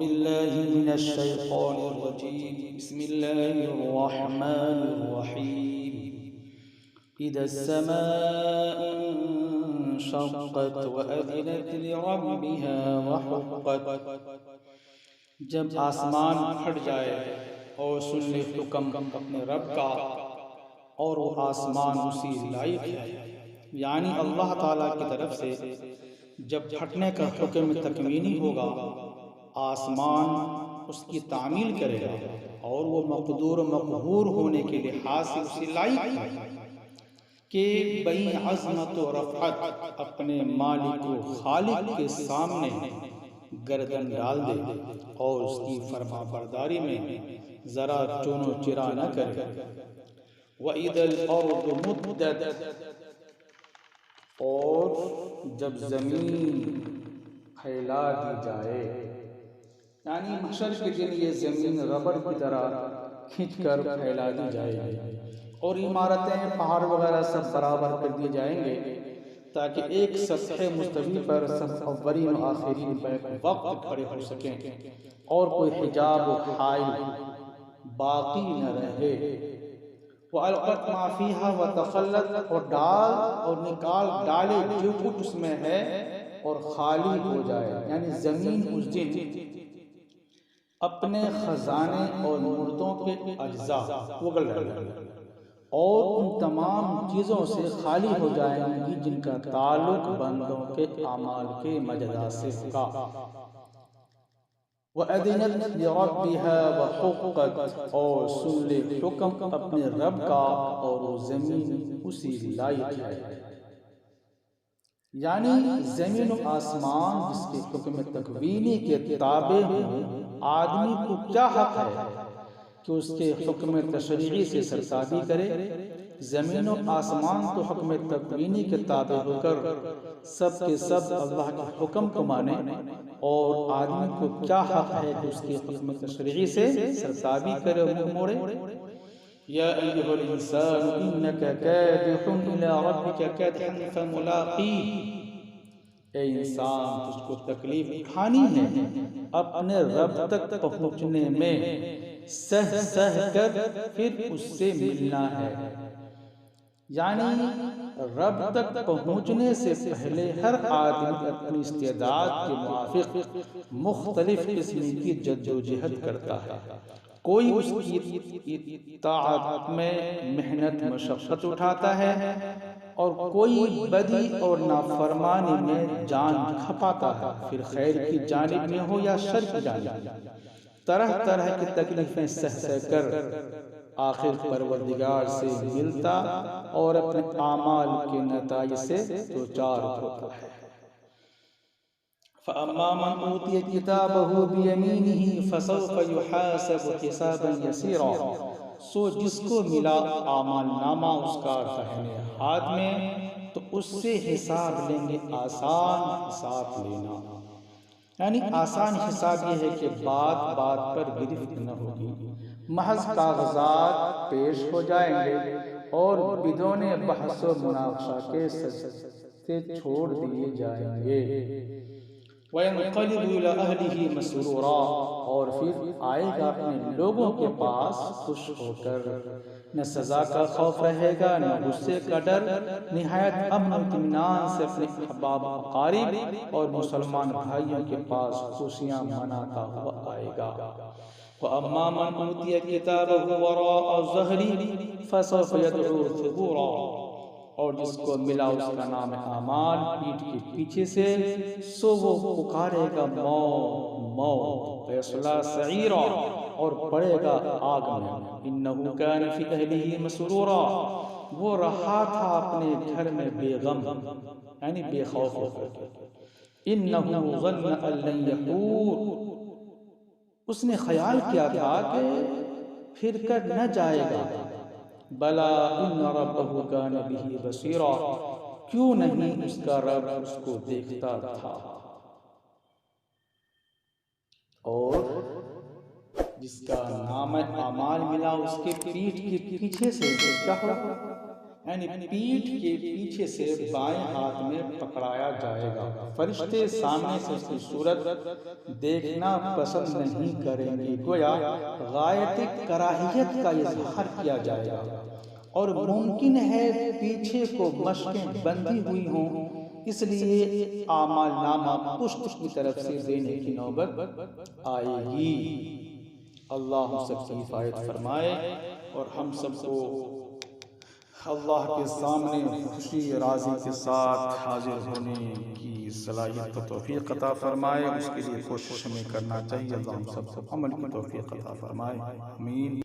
بالله من الشيطان الرجيم بسم الله الرحمن الرحيم إذا السماء انشقت وأذنت لربها وحقت جب آسمان پھٹ جائے اور سن لے حکم اپنے رب کا اور وہ آسمان اسی لائق ہے، یعنی اللہ تعالیٰ کی طرف سے جب پھٹنے کا حکم تکوینی ہوگا آسمان اس کی تعمیل کرے گا اور وہ مقدور و مقہور ہونے کے لحاظ سے اسی لائق ہے کہ بئی عظمت و رفعت اپنے مالک و خالق کے سامنے گردن ڈال دے اور اس کی فرما برداری میں ذرا چون و چرا نہ کرے۔ وَإِذَا الْأَرْضُ مُدَّتْ، اور جب زمین پھیلا دی جائے، یعنی محشر کے دن یہ زمین ربڑ کی طرح کھینچ کر پھیلا دی جائے گی اور عمارتیں پہاڑ وغیرہ سب برابر کر دیے جائیں گے تاکہ ایک سطح مستوی پر سب اولین و آخرین بیک وقت کھڑے ہو سکیں اور کوئی حجاب و حائل باقی نہ رہے۔ وَأَلْقَتْ مَا فِيهَا وَتَخَلَّتْ، اور ڈال اور نکال ڈالے جو کچھ اس میں ہے اور خالی ہو جائے، یعنی زمین اس دن اپنے خزانے اور مردوں کے اجزاء اگل ڈالے اور ان تمام چیزوں سے خالی ہو جائیں گی جن کا تعلق بندوں کے اعمال کے مجزا سے ہوگا۔ وَأَذِنَتْ لِرَبِّهَا وَحُقَّتْ، اور سن لے حکم اپنے رب کا اور وہ زمین اسی لائق ہے، یعنی زمین و آسمان جس کے حکم تکوینی کے تابع ہوں، آدمی کو کیا حق ہے کہ اس کے حکم تشریعی سے سرتابی کرے؟ زمین و آسمان تو حکم تکوینی کے تابع ہو کر سب کے سب اللہ کے حکم کو مانے، اور آدمی کو کیا حق ہے کہ اس کے حکم تشریعی سے سرتابی کرے منہ موڑے؟ یا ایھا الانسان انک کادح الی ربک کدحا فملاقیہ، اے انسان تجھ کو تکلیف اٹھانی ہے اپنے رب تک پہنچنے میں، سہ سہ کر پھر اس سے ملنا ہے، یعنی رب تک پہنچنے سے پہلے ہر آدمی اپنی استعداد کے موافق مختلف قسم کی جد و جہد کرتا ہے، کوئی اس کی اطاعت میں محنت مشقت اٹھاتا ہے اور کوئی بدی اور نافرمانی میں جان کھپاتا ہے، پھر خیر کی جانب میں ہو یا شر کی جانب، طرح طرح کی تکلیفیں سہ سہ کر آخر پروردگار سے ملتا اور اپنے اعمال کے نتائج سے دوچار ہوتا ہے۔ فَأَمَّا مَنْ أُوتِيَ كِتَابَهُ بِيَمِينِهِ فَسَوْفَ يُحَاسَبُ حِسَابًا يَسِيرًا، سو جس کو ملا اعمال نامہ اس کا داہنے ہاتھ میں تو اس سے حساب لیں گے آسان حساب لینا، یعنی آسان حساب یہ ہے کہ بات بات پر گرفت نہ ہوگی، محض کاغذات پیش ہو جائیں گے اور بدون بحث و مناقشہ کے سجدے چھوڑ دیے جائیں گے۔ وَيَنْقَلِبُ إِلَىٰ أَهْلِهِ مَسْرُورًا، اور پھر آئے گا اپنے لوگوں کے پاس خوش ہو کر، نہ سزا کا خوف رہے گا نہ غصے کا ڈر، نہایت امن و اطمینان سے اپنے احباب اقارب اور مسلمان بھائیوں کے پاس خوشیاں مناتا ہوا آئے گا۔ وَأَمَّا مَنْ أُوتِيَ كِتَابَهُ وَرَاءَ ظَهْرِهِ فَسَوْفَ يَدْعُو ثُبُورًا، اور جس کو ملا اس کا نام اعمال پیٹھ کے پیچھے سے، سو وہ پکارے گا موت موت، وَيَصْلَىٰ سَعِيرًا، اور پڑے گا آگ میں، إِنَّهُ كَانَ فِي أَهْلِهِ مَسْرُورًا، وہ رہا تھا اپنے گھر میں بے غم، یعنی بے خوف ہو کر، إِنَّهُ ظَنَّ أَن لَّن يَحُورَ، اس نے خیال کیا تھا کہ پھر کر نہ جائے گا، بَلَىٰ إِنَّ رَبَّهُ كَانَ بِهِ بَصِيرًا، کیوں نہیں اس کا رب اس کو دیکھتا تھا۔ اور جس کا نام اعمال ملا اس کے پیٹھ کے پیچھے سے کیا ہوگا؟ یعنی پیٹھ کے پیچھے سے بائیں ہاتھ میں پکڑایا جائے گا۔ فرشتے سامنے سے اس کی صورت دیکھنا پسند نہیں کریں گے، گویا غایت کراہیت کا اظہار کیا جائے گا، اور ممکن ہے پیچھے کو مشقیں بندھی ہوئی ہوں، اس لیے اعمال نامہ پشت کی طرف سے دینے کی نوبت آئے گی۔ اللہ ہم سب کی حفاظت فرمائے اور ہم سب کو اللہ کے سامنے خوشی راضی کے ساتھ حاضر ہونے کی صلاحیت و توفیق عطا فرمائے۔ اس کے لیے کوشش ہمیں کرنا چاہیے۔ اللہ ہم سب کو عمل کی توفیق عطا فرمائے، آمین۔